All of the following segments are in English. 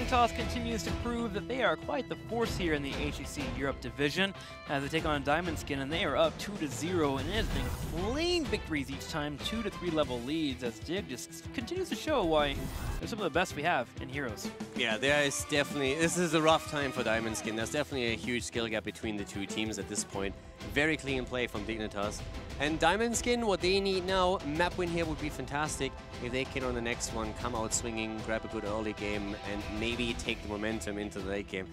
Dignitas continues to prove that they are quite the force here in the HGC Europe division as they take on Diamond Skin, and they are up 2-0, and it has been clean victories each time, 2 to 3 level leads, as Dig just continues to show why they're some of the best we have in Heroes. Yeah, this is a rough time for Diamond Skin. There's definitely a huge skill gap between the two teams at this point. Very clean play from Dignitas. And Diamond Skin, what they need now, map win here would be fantastic if they can on the next one come out swinging, grab a good early game, and maybe take the momentum into the late game.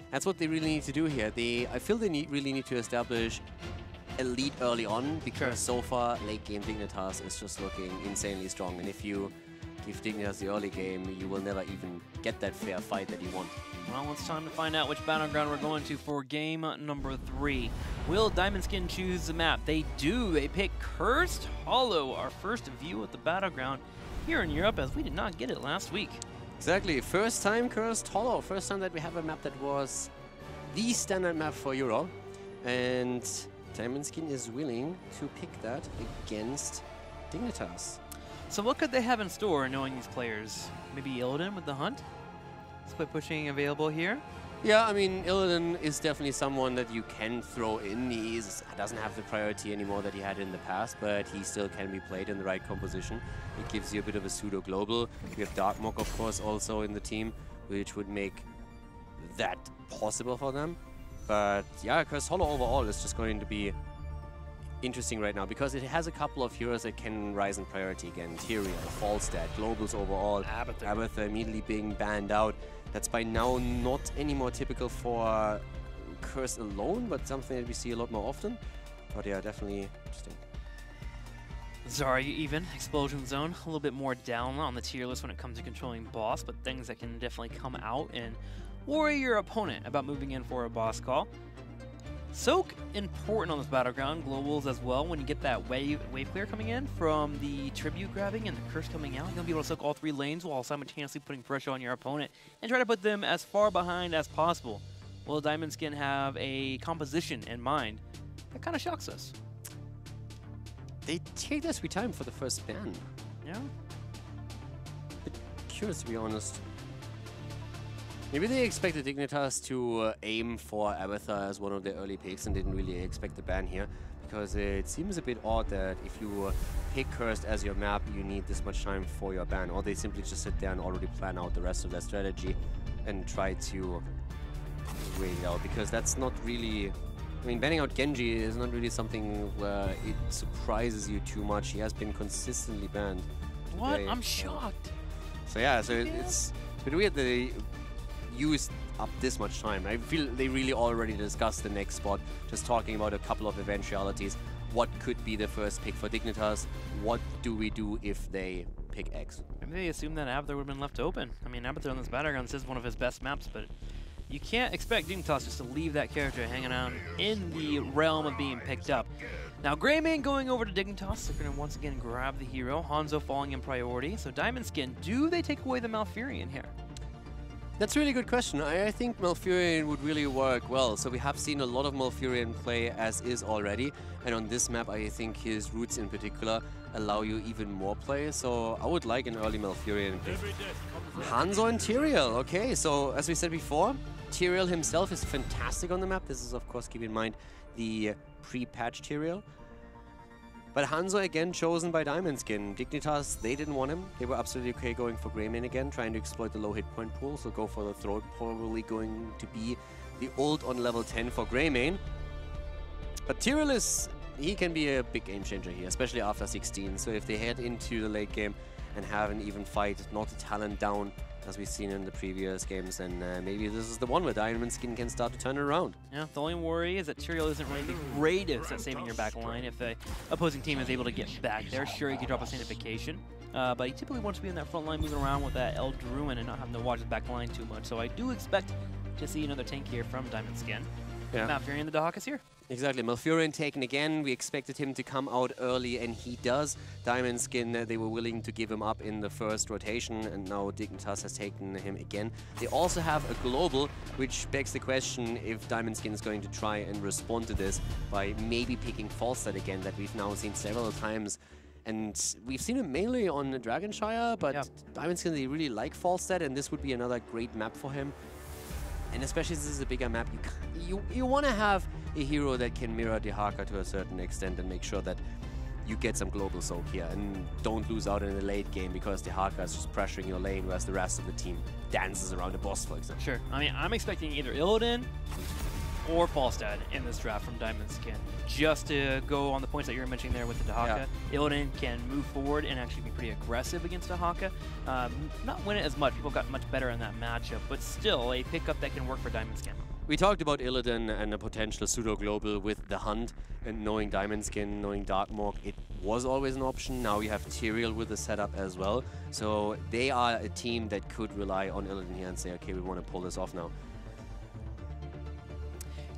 That's what they really need to do here. I feel they really need to establish a lead early on, because so far late game Dignitas is just looking insanely strong. And if you give Dignitas the early game, you will never even get that fair fight that you want. Well, it's time to find out which battleground we're going to for game number 3. Will Diamond Skin choose the map? They do. They pick Cursed Hollow, our first view of the battleground here in Europe, as we did not get it last week. Exactly. First time Cursed Hollow. First time that we have a map that was the standard map for Euro. And Diamond Skin is willing to pick that against Dignitas. So what could they have in store, knowing these players? Maybe Illidan with the Hunt? Split pushing available here? Yeah, I mean, Illidan is definitely someone that you can throw in. He doesn't have the priority anymore that he had in the past, but he still can be played in the right composition. It gives you a bit of a pseudo-global. We have Darkmok, of course, also in the team, which would make that possible for them. But yeah, Cursed Hollow overall is just going to be interesting right now, because it has a couple of heroes that can rise in priority again. Tyrael, Falstad, Globals overall, Abathur immediately being banned out. That's by now not any more typical for Curse alone, but something that we see a lot more often. But yeah, definitely interesting. Zarya even, Explosion Zone, a little bit more down on the tier list when it comes to controlling boss, but things that can definitely come out and worry your opponent about moving in for a boss call. Soak, important on this battleground, globals as well. When you get that wave clear coming in from the tribute grabbing and the curse coming out, you're going to be able to soak all 3 lanes while simultaneously putting pressure on your opponent and try to put them as far behind as possible. Will Diamond Skin have a composition in mind that kind of shocks us? They take their sweet time for the first ban. Yeah. Bit curious, to be honest. Maybe they expected Dignitas to aim for Abathur as one of their early picks and didn't really expect the ban here, because it seems a bit odd that if you pick Cursed as your map, you need this much time for your ban, or they simply just sit there and already plan out the rest of their strategy and try to wait it out, because that's not really... I mean, banning out Genji is not really something where it surprises you too much. He has been consistently banned. What? Today. I'm shocked. So yeah, so it's a bit weird that they used up this much time. I feel they really already discussed the next spot, just talking about a couple of eventualities. What could be the first pick for Dignitas? What do we do if they pick X? Maybe they assumed that Abathur would have been left open. I mean, Abathur on this battleground is one of his best maps, but you can't expect Dignitas just to leave that character hanging out in the realm of being picked up. Now, Greymane going over to Dignitas. They're going to once again grab the hero. Hanzo falling in priority. So Diamond Skin, do they take away the Malfurion here? That's a really good question. I think Malfurion would really work well. So we have seen a lot of Malfurion play as is already. And on this map, I think his roots in particular allow you even more play. So I would like an early Malfurion pick. Hanzo and Tyrael. Okay, so as we said before, Tyrael himself is fantastic on the map. This is, of course, keep in mind the pre-patch Tyrael. But Hanzo again chosen by Diamond Skin. Dignitas, they didn't want him. They were absolutely okay going for Greymane again, trying to exploit the low hit point pool. So go for the throat, probably going to be the ult on level 10 for Greymane. But Tyrael is, he can be a big game changer here, especially after 16. So if they head into the late game and have an even fight, not a talent down, as we've seen in the previous games, and maybe this is the one where Diamond Skin can start to turn it around. Yeah, the only worry is that Tyrael isn't really the greatest at saving your back line. If the opposing team is able to get back there, sure, he can drop a signification, but he typically wants to be in that front line moving around with that El Druin and not having to watch his back line too much. So I do expect to see another tank here from Diamond Skin. Yeah. Malfurion the Dahak is here. Exactly, Malfurion taken again. We expected him to come out early, and he does. Diamond Skin, they were willing to give him up in the first rotation, and now Dignitas has taken him again. They also have a global, which begs the question if Diamond Skin is going to try and respond to this by maybe picking Falstad again, that we've now seen several times And we've seen it mainly on the Dragonshire, but Yeah. Diamond Skin, they really like Falstad, and this would be another great map for him. And especially since this is a bigger map, you want to have a hero that can mirror Dehaka to a certain extent and make sure that you get some global soak here and don't lose out in the late game because Dehaka is just pressuring your lane, whereas the rest of the team dances around the boss, for example. Sure. I mean, I'm expecting either Illidan or Falstad in this draft from Diamond Skin. Just to go on the points that you were mentioning there with the Dehaka, Illidan can move forward and actually be pretty aggressive against Dehaka. Not win it as much. People got much better in that matchup, but still a pickup that can work for Diamond Skin. We talked about Illidan and a potential pseudo-global with the Hunt, and knowing Diamond Skin, knowing Darkmork, it was always an option. Now you have Tyrael with the setup as well. So they are a team that could rely on Illidan here and say, okay, we want to pull this off now.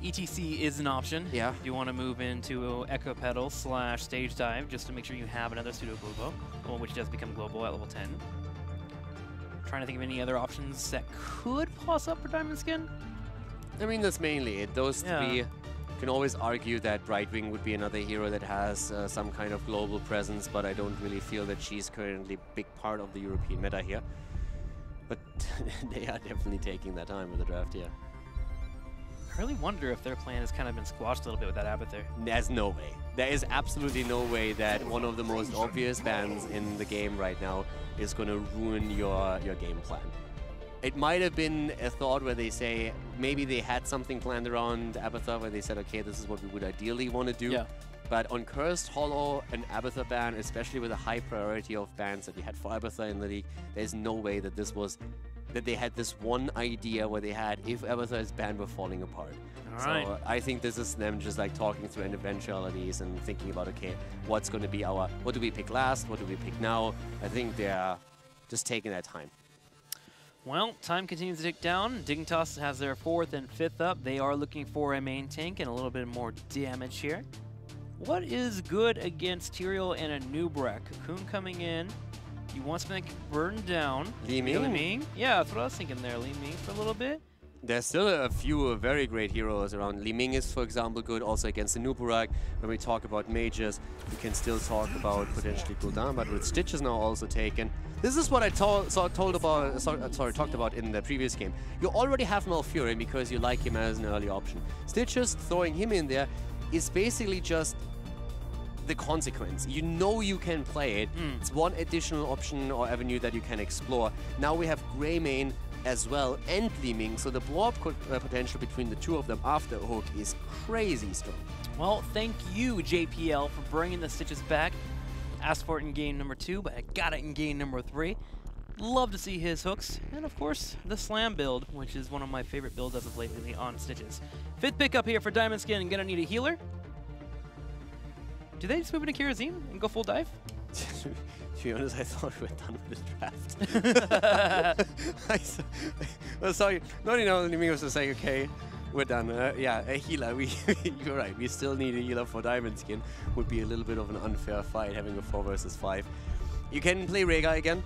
ETC is an option. Yeah. If you want to move into Echo Pedal / Stage Dive, just to make sure you have another pseudo-global, which does become global at level 10. Trying to think of any other options that could toss up for Diamond Skin. I mean, that's mainly it. Those three. You can always argue that Brightwing would be another hero that has some kind of global presence, but I don't really feel that she's currently a big part of the European meta here. But they are definitely taking their time with the draft here. I really wonder if their plan has kind of been squashed a little bit with that Abathur. There's no way. There is absolutely no way that one of the most obvious bans in the game right now is going to ruin your game plan. It might have been a thought where they say, maybe they had something planned around Abathur where they said, okay, this is what we would ideally want to do. Yeah. But on Cursed Hollow, an Abathur ban, especially with a high priority of bans that we had for Abathur in the league, there's no way that this was, that they had this one idea where they had, if Abathur is banned, we're falling apart. So I think this is them just like talking through eventualities and thinking about, okay, what's going to be our, what do we pick last, what do we pick now? I think they're just taking their time. Well, time continues to tick down. Dignitas has their 4th and 5th up. They are looking for a main tank and a little bit more damage here. What is good against Tyrael and a Noobrek? Cocoon coming in. He wants to make burn down. Li Ming? Yeah, that's what I was thinking there. Li Ming for a little bit. There's still a few very great heroes around. Li Ming is, for example, good also against the Noobrek. When we talk about mages, we can still talk about potentially Gul'dan, but with Stitch is now also taken. This is what I talked about in the previous game. You already have Malfurion because you like him as an early option. Stitches, throwing him in there, is basically just the consequence. You know you can play it. It's one additional option or avenue that you can explore. Now we have Greymane as well and Li Ming, so the blow-up potential between the two of them after a hook is crazy strong. Well, thank you, JPL, for bringing the Stitches back. Asked for it in game number 2, but I got it in game number 3. Love to see his hooks. And of course, the Slam build, which is one of my favorite builds as of lately on Stitches. 5th pick up here for Diamond Skin, and gonna need a healer. Do they just move into Kirazim and go full dive? To be honest, I thought we were done with the draft. Well, sorry. No, Li Ming was just like, okay, we're done. Yeah, a healer. You're right. We still need a healer for Diamond Skin. Would be a little bit of an unfair fight having a 4 versus 5. You can play Rhaegar again.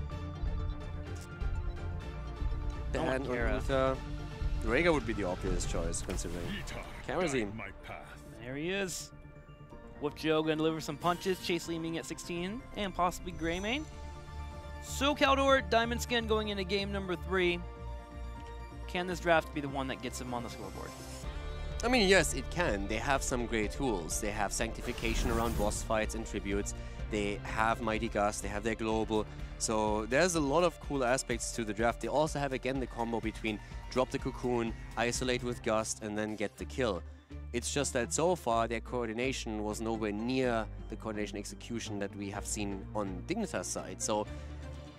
And Rhaegar would be the obvious choice, considering Kirazim. There he is. Wolf Joe gonna deliver some punches, chase Li Ming at 16, and possibly Greymane. So Caldor, Diamond Skin going into game number 3. Can this draft be the one that gets him on the scoreboard? I mean, yes, it can. They have some great tools. They have Sanctification around boss fights and tributes. They have Mighty Gust. They have their global. So there's a lot of cool aspects to the draft. They also have, again, the combo between drop the Cocoon, isolate with Gust, and then get the kill. It's just that so far their coordination was nowhere near the coordination execution that we have seen on Dignitas' side. So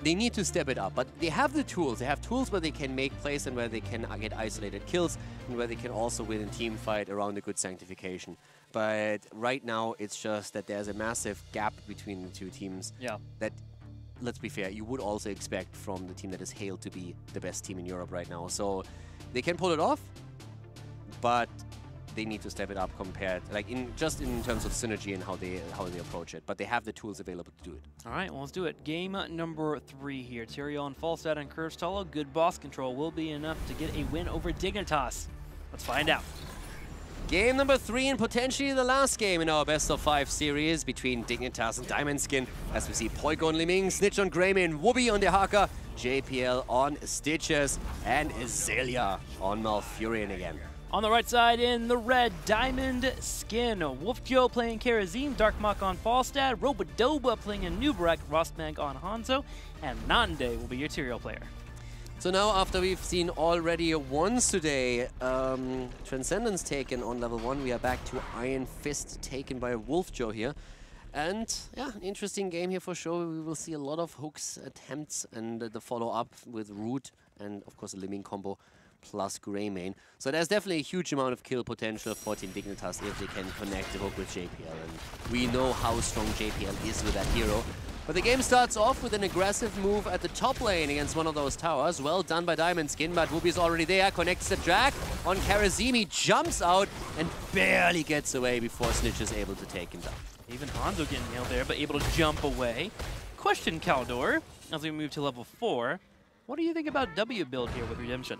they need to step it up, but they have the tools. They have tools where they can make plays and where they can get isolated kills and where they can also win a team fight around a good Sanctification. But right now it's just that there's a massive gap between the two teams that, let's be fair, you would also expect from the team that is hailed to be the best team in Europe right now. So they can pull it off, but they need to step it up compared, like in terms of synergy and how they approach it. But they have the tools available to do it. All right, well, let's do it. Game number 3 here. Tyrael and Falstad and Cursed Hollow. Good boss control will be enough to get a win over Dignitas. Let's find out. Game number 3 and potentially the last game in our best of 5 series between Dignitas and Diamond Skin. As we see Poik on Liming, Snitch on Greymane, Wooby on Dehaka, JPL on Stitches, and Azalea on Malfurion again. On the right side in the red, Diamond Skin. Wolf Joe playing Karazim, Darkmok on Falstad, Robodoba playing a Nubarak, Rostmag on Hanzo, and Nande will be your Tyrael player. So now, after we've seen already once today Transcendence taken on level 1, we are back to Iron Fist taken by Wolf Joe here. And yeah, an interesting game here for sure. We will see a lot of hooks attempts and the follow-up with Root and of course a Liming combo plus Greymane. So there's definitely a huge amount of kill potential for Team Dignitas if they can connect the hook with JPL. And we know how strong JPL is with that hero. But the game starts off with an aggressive move at the top lane against one of those towers. Well done by Diamond Skin, but Wooby's already there, connects the drag on Karazim, jumps out and barely gets away before Snitch is able to take him down. Even Hanzo getting nailed there, but able to jump away. Question, Kaldor, as we move to level 4, what do you think about W build here with Redemption?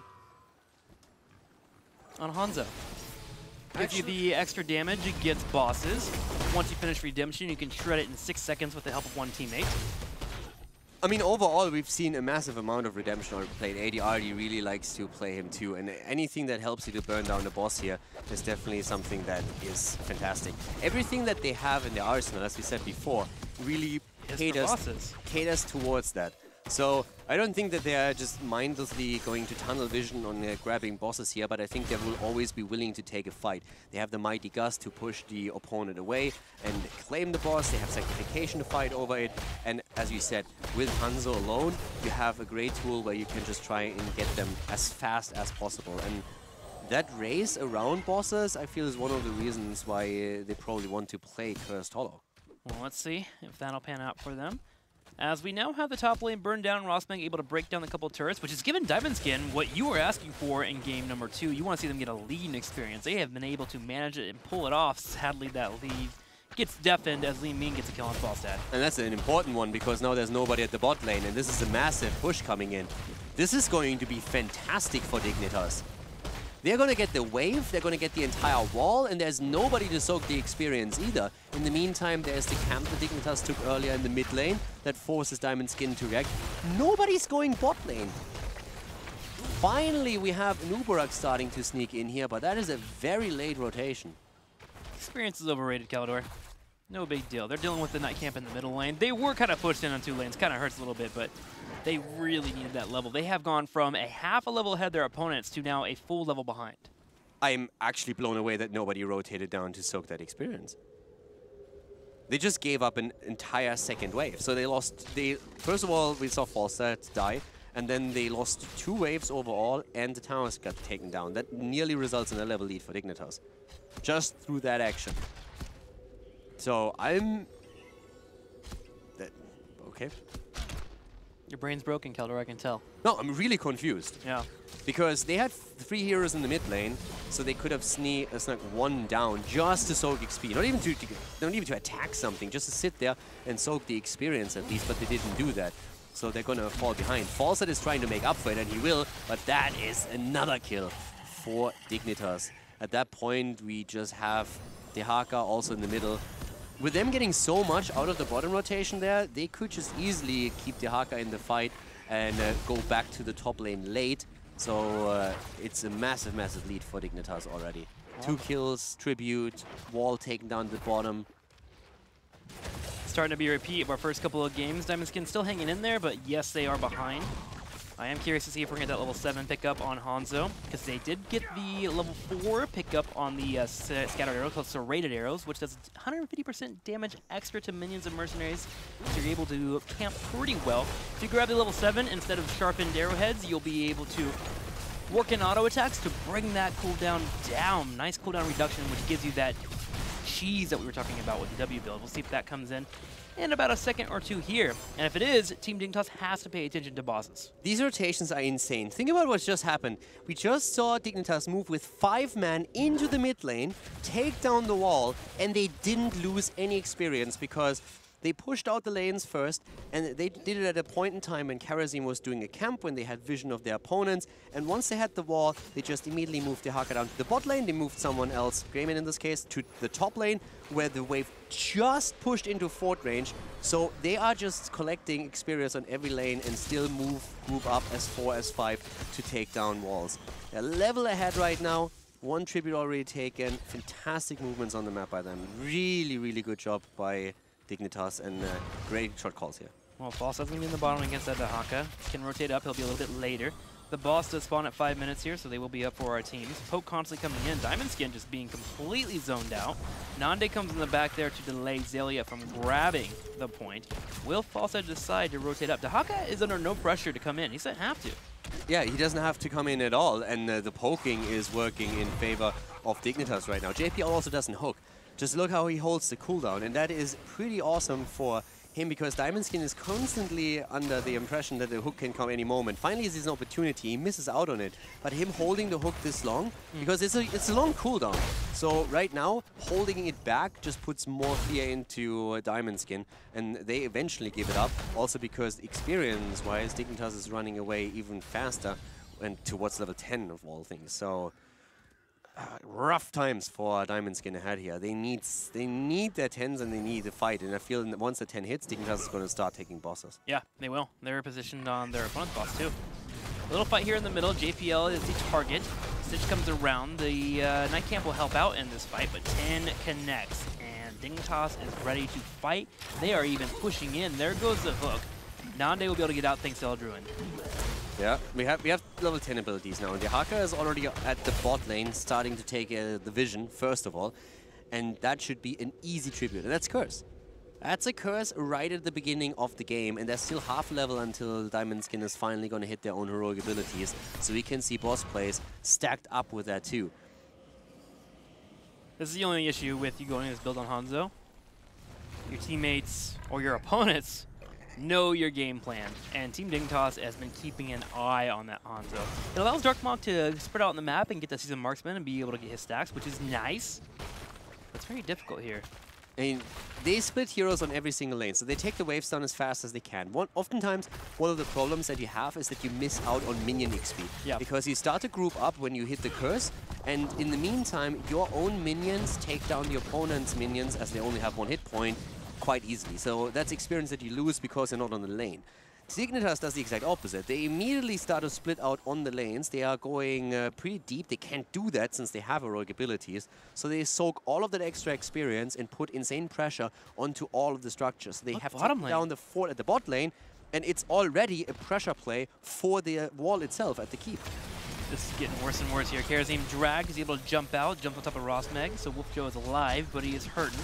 On Hanzo. Gives you the extra damage against bosses. Once you finish Redemption, you can shred it in 6 seconds with the help of one teammate. I mean, overall, we've seen a massive amount of Redemption already played. ADRD really likes to play him too, and anything that helps you to burn down the boss here is definitely something that is fantastic. Everything that they have in their arsenal, as we said before, really caters towards that. So I don't think that they are just mindlessly going to tunnel vision on grabbing bosses here, but I think they will always be willing to take a fight. They have the Mighty Gust to push the opponent away and claim the boss. They have Sacrification to fight over it. And as you said, with Hanzo alone, you have a great tool where you can just try and get them as fast as possible. And that race around bosses, I feel, is one of the reasons why they probably want to play Cursed Hollow. Well, let's see if that'll pan out for them. As we now have the top lane burned down, Rostmag able to break down a couple of turrets, which has given Diamond Skin what you were asking for in game number 2. You want to see them get a lead experience. They have been able to manage it and pull it off. Sadly, that lead gets deafened as Liming gets a kill on Falstad. And that's an important one because now there's nobody at the bot lane, and this is a massive push coming in. This is going to be fantastic for Dignitas. They're going to get the wave, they're going to get the entire wall, and there's nobody to soak the experience either. In the meantime, there's the camp that Dignitas took earlier in the mid lane that forces Diamond Skin to react. Nobody's going bot lane. Finally, we have Nubarak starting to sneak in here, but that is a very late rotation. Experience is overrated, Kaldor. No big deal. They're dealing with the night camp in the middle lane. They were kind of pushed in on 2 lanes. Kind of hurts a little bit, but they really needed that level. They have gone from a half a level ahead of their opponents to now a full level behind. I'm actually blown away that nobody rotated down to soak that experience. They just gave up an entire second wave. So they lost, first of all, we saw Falstad die, and then they lost 2 waves overall, and the towers got taken down. That nearly results in a level lead for Dignitas, just through that action. So I'm... okay. Your brain's broken, Kaldor, I can tell. No, I'm really confused. Yeah. Because they had 3 heroes in the mid lane, so they could have snuck 1 down just to soak XP. Not even to attack something, just to sit there and soak the experience at least, but they didn't do that. So they're gonna fall behind. Falstad is trying to make up for it, and he will, but that is another kill for Dignitas. At that point, we just have Dehaka also in the middle. With them getting so much out of the bottom rotation there, they could just easily keep Dehaka in the fight and go back to the top lane late. So it's a massive, massive lead for Dignitas already. 2 kills, Tribute, wall taken down to the bottom. Starting to be a repeat of our first couple of games. Diamond Skin still hanging in there, but yes, they are behind. I am curious to see if we're going to get that level 7 pickup on Hanzo, because they did get the level 4 pickup on the scattered arrow called Serrated Arrows, which does 150% damage extra to minions and mercenaries. So you're able to camp pretty well. If you grab the level 7 instead of sharpened arrowheads, you'll be able to work in auto attacks to bring that cooldown down. Nice cooldown reduction, which gives you that cheese that we were talking about with the W build. We'll see if that comes in about a second or 2 here. And if it is, Team Dignitas has to pay attention to bosses. These rotations are insane. Think about what just happened. We just saw Dignitas move with 5 man into the mid lane, take down the wall, and they didn't lose any experience because They pushed out the lanes first, and they did it at a point in time when Karazim was doing a camp, when they had vision of their opponents, and once they had the wall, they just immediately moved their Haka down to the bot lane. They moved someone else, Greyman in this case, to the top lane, where the wave just pushed into fort range. So they are just collecting experience on every lane and still group up as 4, as 5 to take down walls. They're level ahead right now. 1 tribute already taken. Fantastic movements on the map by them. Really, really good job by Dignitas, and great shot calls here. Well, Boss doesn't be in the bottom against that Haka. Can rotate up, he'll be a little bit later. The boss does spawn at 5 minutes here, so they will be up for our teams. Poke constantly coming in. Diamond Skin just being completely zoned out. Nande comes in the back there to delay Xayah from grabbing the point. Will Falstad decide to rotate up? Dahaka is under no pressure to come in. He doesn't have to. Yeah, he doesn't have to come in at all, and the poking is working in favor of Dignitas right now. JPL also doesn't hook. Just look how he holds the cooldown, and that is pretty awesome for him, because Diamond Skin is constantly under the impression that the hook can come any moment. Finally, this is an opportunity. He misses out on it. But him holding the hook this long, because it's a long cooldown. So right now, holding it back just puts more fear into Diamond Skin, and they eventually give it up. Also because experience-wise, Dignitas is running away even faster and towards level 10 of all things. So rough times for Diamond Skin ahead here. They need their 10s and they need to fight. And I feel that once the 10 hits, Dignitas is going to start taking bosses. Yeah, they will. They're positioned on their opponent's boss too. A little fight here in the middle. JPL is the target. Stitch comes around. The Night Camp will help out in this fight, but 10 connects. And Dignitas is ready to fight. They are even pushing in. There goes the hook. Nande will be able to get out thanks to Eldruin. Yeah, we have level 10 abilities now, and the Haka is already at the bot lane, starting to take the vision, first of all, and that should be an easy tribute, and that's Curse. That's a Curse right at the beginning of the game, and there's still half level until Diamond Skin is finally going to hit their own heroic abilities, so we can see boss plays stacked up with that too. This is the only issue with you going this build on Hanzo. Your teammates, or your opponents, know your game plan, and Team Dignitas has been keeping an eye on that Hanzo. It allows Darkmog to spread out on the map and get the Seasoned Marksman and be able to get his stacks, which is nice. It's very difficult here. I mean, they split heroes on every single lane, so they take the waves down as fast as they can. Oftentimes, one of the problems that you have is that you miss out on minion XP. Yeah. Because you start to group up when you hit the Curse, and in the meantime, your own minions take down the opponent's minions, as they only have 1 hit point, quite easily. So that's experience that you lose because you're not on the lane. Dignitas does the exact opposite. They immediately start to split out on the lanes. They are going pretty deep. They can't do that since they have heroic abilities. So they soak all of that extra experience and put insane pressure onto all of the structures. They have taken down the fort at the bot lane, and it's already a pressure play for the wall itself at the keep. This is getting worse and worse here. Karazim dragged, is able to jump out, jump on top of Rosmeg, so Wolfjo is alive, but he is hurting,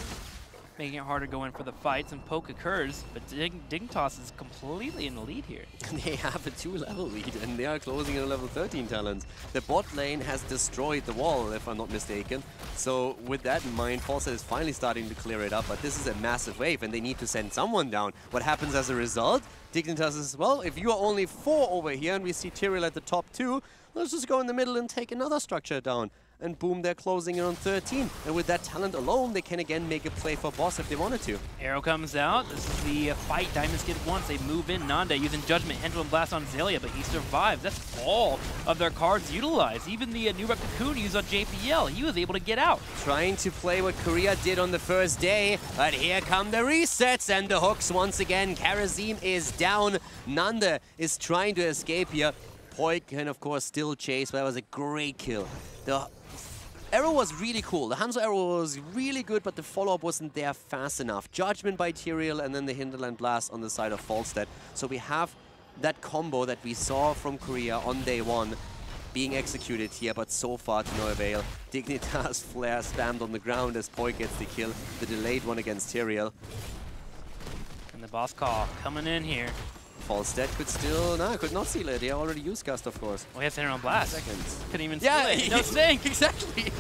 making it harder to go in for the fights, and poke occurs, but Dignitas is completely in the lead here. They have a 2-level lead, and they are closing in a level 13 talents. The bot lane has destroyed the wall, if I'm not mistaken. So with that in mind, Falstad is finally starting to clear it up, but this is a massive wave, and they need to send someone down. What happens as a result? Dignitas is, well, if you are only 4 over here, and we see Tyrael at the top 2, let's just go in the middle and take another structure down. And boom, they're closing in on 13. And with that talent alone, they can again make a play for boss if they wanted to. Arrow comes out. This is the fight Diamond Skin wants. They move in. Nande using Judgment, Pendulum Blast on Xayah, but he survives. That's all of their cards utilized. Even the new Cocoon used on JPL, he was able to get out. Trying to play what Korea did on the first day, but here come the resets and the hooks once again. Karazim is down. Nande is trying to escape here. Poi can, of course, still chase, but that was a great kill. The arrow was really cool. The Hanzo arrow was really good, but the follow-up wasn't there fast enough. Judgment by Tyrael and then the Hinterland Blast on the side of Falstad. So we have that combo that we saw from Korea on day 1 being executed here, but so far to no avail. Dignitas Flare spammed on the ground as Poi gets the kill. The delayed one against Tyrael. And the boss call coming in here. Falstad could still, no, could not seal it. He already used Gust, of course. Well, he has Hinterland Blast. Seconds. Couldn't even steal it. No stink. Exactly.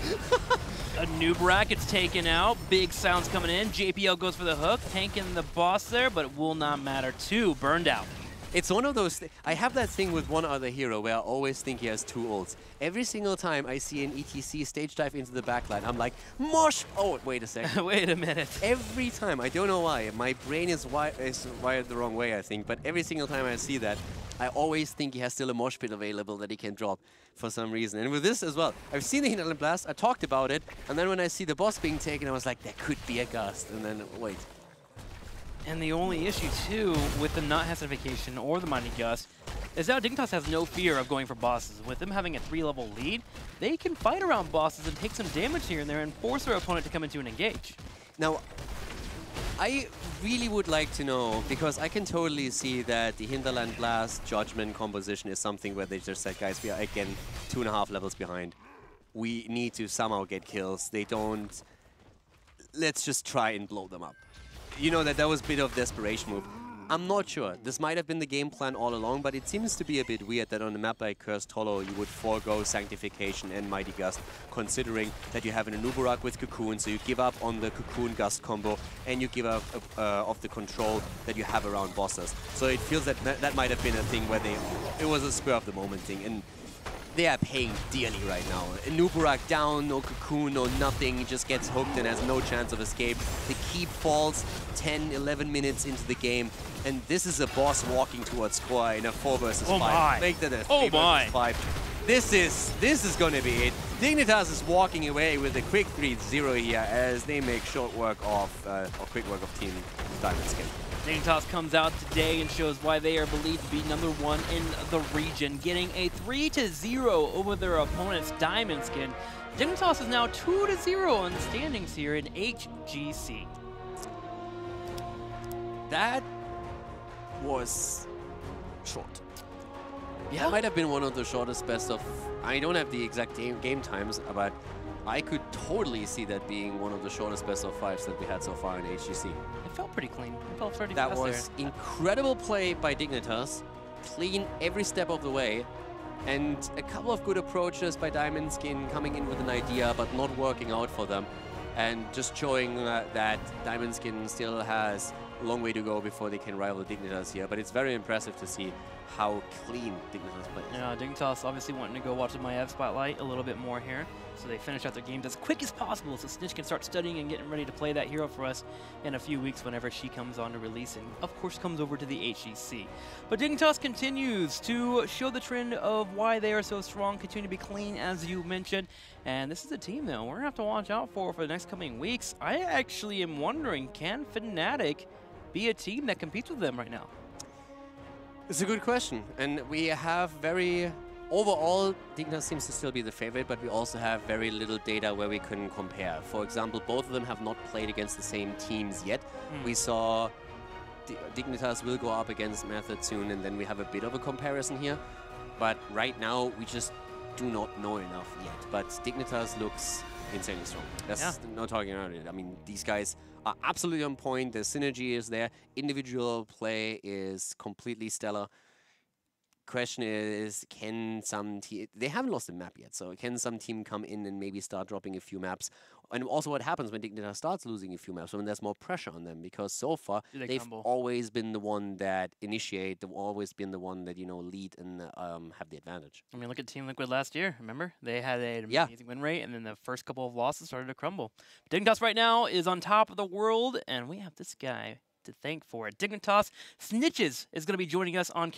A new bracket's taken out. Big sounds coming in. JPL goes for the hook, tanking the boss there, but it will not matter. 2 burned out. It's one of those. I have that thing with one other hero where I always think he has 2 ults. Every single time I see an ETC stage dive into the backline, I'm like, mosh! Oh, wait a second. Wait a minute. Every time, I don't know why. My brain is wired the wrong way, I think. But every single time I see that, I always think he has still a mosh pit available that he can drop for some reason. And with this as well, I've seen the Hinterland Blast, I talked about it, and then when I see the boss being taken, I was like, there could be a gust. And then, wait. And the only issue, too, with the not hesitation or the Mighty Gust is now Dignitas has no fear of going for bosses. With them having a 3-level lead, they can fight around bosses and take some damage here and there and force their opponent to come into an engage. Now, I really would like to know, because I can totally see that the Hinterland Blast Judgment composition is something where they just said, guys, we are again 2.5 levels behind. We need to somehow get kills. They don't... Let's just try and blow them up. You know, that was a bit of a desperation move. I'm not sure. This might have been the game plan all along, but it seems to be a bit weird that on a map like Cursed Hollow, you would forego Sanctification and Mighty Gust, considering that you have an Anubarak with Cocoon, so you give up on the Cocoon Gust combo, and you give up of the control that you have around bosses. So it feels that that might have been a thing where it was a spur of the moment thing, and they are paying dearly right now. Anubarak down, no Cocoon, no nothing, he just gets hooked and has no chance of escape. The keep falls 10, 11 minutes into the game, and this is a boss walking towards score in a 4 versus 5. My. Make that a 3 versus 5. This is gonna be it. Dignitas is walking away with a quick 3-0 here as they make short work of, or quick work of Team Diamond Skin. Dignitas comes out today and shows why they are believed to be #1 in the region, getting a 3-0 over their opponent's Diamond Skin. Dignitas is now 2-0 in the standings here in HGC. That was short. Yeah. That might have been one of the shortest best of... I don't have the exact game times, but I could totally see that being one of the shortest best of 5s that we had so far in HGC. It felt pretty clean. It felt pretty That fast was there. incredible play by Dignitas, clean every step of the way, and a couple of good approaches by Diamond Skin coming in with an idea but not working out for them, and just showing that Diamond Skin still has a long way to go before they can rival Dignitas here, but it's very impressive to see how clean Dignitas plays. Yeah, Dignitas obviously wanting to go watch the Maiev spotlight a little bit more here, so they finish out their games as quick as possible so Snitch can start studying and getting ready to play that hero for us in a few weeks whenever she comes on to release and of course comes over to the HGC. But Dignitas continues to show the trend of why they are so strong, continue to be clean as you mentioned, and this is a team though we're going to have to watch out for the next coming weeks. I actually am wondering, can Fnatic be a team that competes with them right now? It's a good question, and we have very... Overall, Dignitas seems to still be the favorite, but we also have very little data where we can compare. For example, both of them have not played against the same teams yet. We saw Dignitas will go up against Method soon, and then we have a bit of a comparison here. But right now, we just do not know enough yet. But Dignitas looks insanely strong. That's no talking about it. I mean, these guys are absolutely on point. The synergy is there. Individual play is completely stellar. Question is, can some team... They haven't lost a map yet, so can some team come in and maybe start dropping a few maps? And also what happens when Dignitas starts losing a few maps, when there's more pressure on them, because so far they've always been the one that initiate, they've always been the one that, you know, lead and have the advantage. I mean, look at Team Liquid last year, remember? They had an amazing win rate, and then the first couple of losses started to crumble. Dignitas right now is on top of the world, and we have this guy to thank for it. Dignitas Snitches is going to be joining us on